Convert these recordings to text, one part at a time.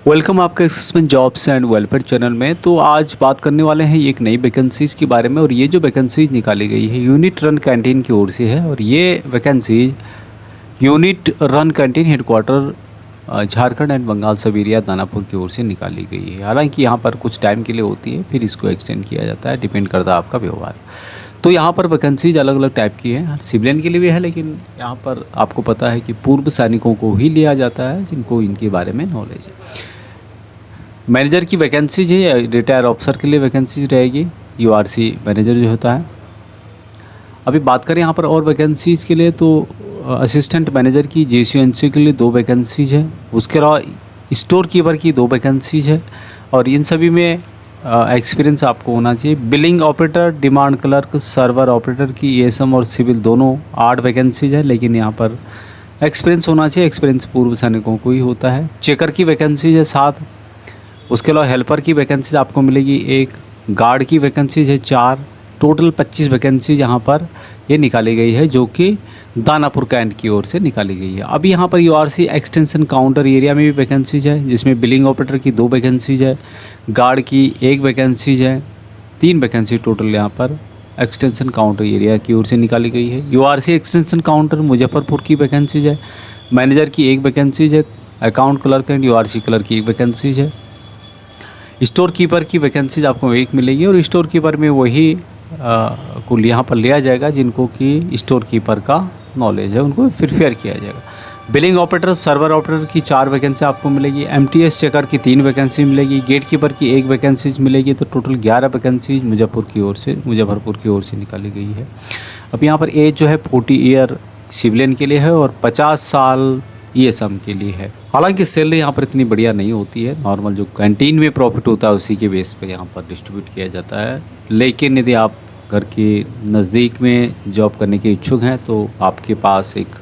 Welcome आपका assessment jobs and welfare channel में। तो आज बात करने वाले हैं एक नई वैकेंसीज़ के बारे में। और ये जो वैकेंसीज निकाली गई है यूनिट रन कैंटीन की ओर से है। और ये vacancies unit run canteen headquarter Jharkhand and Bengal सब एरिया दानापुर की ओर से निकाली गई है। हालांकि यहाँ पर कुछ टाइम के लिए होती है, फिर इसको एक्सटेंड किया जाता है, डिपेंड करता है आपका व्यवहार। तो यहाँ पर वैकेंसीज अलग अलग टाइप की हैं, सिविलियन के लिए भी है, लेकिन यहाँ पर आपको पता है कि पूर्व सैनिकों को ही लिया जाता है जिनको इनके बारे में नॉलेज है। मैनेजर की वैकेंसीज है, रिटायर ऑफिसर के लिए वैकेंसीज रहेगी, यूआरसी मैनेजर जो होता है। अभी बात करें यहाँ पर और वैकेंसीज के लिए तो असिस्टेंट मैनेजर की जेसीएनसी के लिए 2 वैकेंसीज है। उसके अलावा स्टोर कीपर की 2 वैकेंसीज है। और इन सभी में एक्सपीरियंस आपको होना चाहिए। Billing operator, demand clerk, server operator की एएसएम और सिविल दोनों 8 वैकेंसीज है, लेकिन यहाँ पर एक्सपीरियंस होना चाहिए। एक्सपीरियंस पूर्व सैनिकों को ही होता है। चेकर की वैकेंसीज है 7। उसके अलावा हेल्पर की वैकेंसीज आपको मिलेगी 1। गार्ड की वैकेंसीज है 4। टोटल 25 वैकेंसीज यहाँ पर ये निकाली गई है, जो कि दानापुर कैंट की ओर से निकाली गई है। अभी यहाँ पर यूआरसी एक्सटेंशन काउंटर एरिया में भी वैकेंसीज है, जिसमें बिलिंग ऑपरेटर की 2 वैकेंसीज है, गार्ड की 1 वैकेंसीज है। 3 वैकेंसी टोटल यहाँ पर एक्सटेंशन काउंटर एरिया की ओर से निकाली गई है। यूआरसी एक्सटेंशन काउंटर मुजफ्फरपुर की वैकेंसीज है। मैनेजर की 1 वैकेंसीज है। अकाउंट क्लर्क एंड यूआरसी क्लर्क की 1 वैकेंसीज है। स्टोर कीपर की वैकेंसीज आपको 1 मिलेगी। और स्टोर कीपर में वही को यहाँ पर लिया जाएगा जिनको कि स्टोर कीपर का नॉलेज है, उनको प्रिफेयर किया जाएगा। बिलिंग ऑपरेटर, सर्वर ऑपरेटर की 4 वैकेंसी आपको मिलेगी। एमटीएस चेकर की 3 वैकेंसी मिलेगी। गेट कीपर की 1 वैकेंसीज मिलेगी। तो टोटल 11 वैकेंसीज मुजफ्फरपुर की ओर से निकाली गई है। अब यहाँ पर एज जो है 40 ईयर सिविलियन के लिए है और 50 साल ईएसएम के लिए है। हालांकि सैलरी यहाँ पर इतनी बढ़िया नहीं होती है, नॉर्मल जो कैंटीन में प्रॉफिट होता है उसी के बेस पे यहाँ पर डिस्ट्रीब्यूट किया जाता है। लेकिन यदि आप घर के नज़दीक में जॉब करने के इच्छुक हैं तो आपके पास एक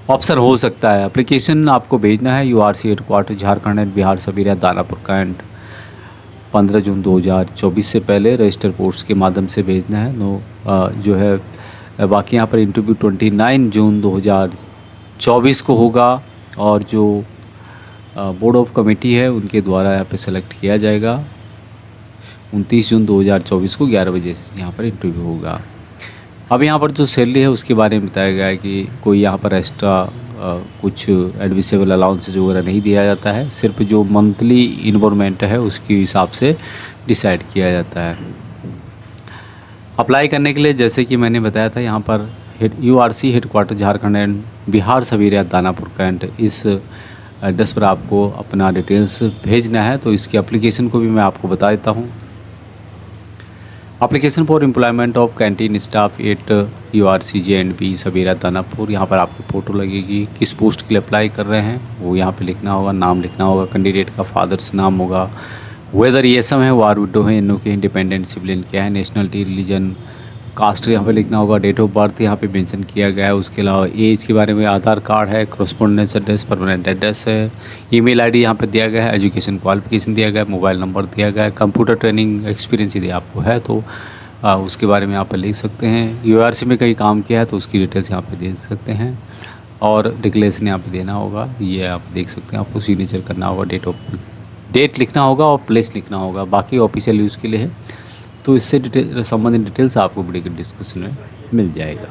ऑप्शन हो सकता है। एप्लीकेशन आपको भेजना है यूआरसी हेडक्वार्टर झारखंड एंड बिहार सब एरिया दानापुर कैंट 15 जून 2024 से पहले रजिस्टर पोस्ट के माध्यम से भेजना है। जो है बाकी यहाँ पर इंटरव्यू 29 जून 2024 को होगा। और जो बोर्ड ऑफ कमेटी है उनके द्वारा यहाँ पे सेलेक्ट किया जाएगा। 29 जून 2024 को 11 बजे यहाँ पर इंटरव्यू होगा। अब यहाँ पर जो सैलरी है उसके बारे में बताया गया है कि कोई यहाँ पर एक्स्ट्रा कुछ एडमिसेबल अलाउंसेज वगैरह नहीं दिया जाता है, सिर्फ जो मंथली इन्वॉल्वमेंट है उसके हिसाब से डिसाइड किया जाता है। अप्लाई करने के लिए जैसे कि मैंने बताया था, यहाँ पर यूआरसी हेडक्वार्टर झारखंड एंड बिहार सब एरिया दानापुर कैंट इस एड्रेस पर आपको अपना डिटेल्स भेजना है। तो इसकी एप्लीकेशन को भी मैं आपको बता देता हूँ। Application for employment of canteen staff at URC JNB sub area Danapur. यहाँ पर आपकी फ़ोटो लगेगी, किस पोस्ट के लिए अप्लाई कर रहे हैं वो यहाँ पे लिखना होगा, नाम लिखना होगा, कैंडिडेट का फादर्स नाम होगा, वेदर ईएसएम है, वार विडो है, एनओ के इंडिपेंडेंट सिविलियन क्या है, नेशनलिटी, रिलीजन, कास्ट यहाँ पे लिखना होगा, डेट ऑफ बर्थ यहाँ पे मेंशन किया गया है। उसके अलावा एज के बारे में आधार कार्ड है, कॉरस्पॉन्डेंस एड्रेस, परमानेंट एड्रेस है, ईमेल आईडी यहाँ पे दिया गया है, एजुकेशन क्वालिफिकेशन दिया गया है, मोबाइल नंबर दिया गया है, कंप्यूटर ट्रेनिंग एक्सपीरियंस यदि आपको है तो उसके बारे में यहाँ पर लिख सकते हैं। यूआरसी में कहीं काम किया है तो उसकी डिटेल्स यहाँ पर दे सकते हैं। और डिक्लेरेशन यहाँ पर देना होगा, ये आप देख सकते हैं। आपको सिग्नेचर करना होगा, डेट लिखना होगा और प्लेस लिखना होगा। बाकी ऑफिशियल यूज़ के लिए है। तो इससे संबंधित डिटेल्स आपको वीडियो के डिस्क्रिप्शन में मिल जाएगा।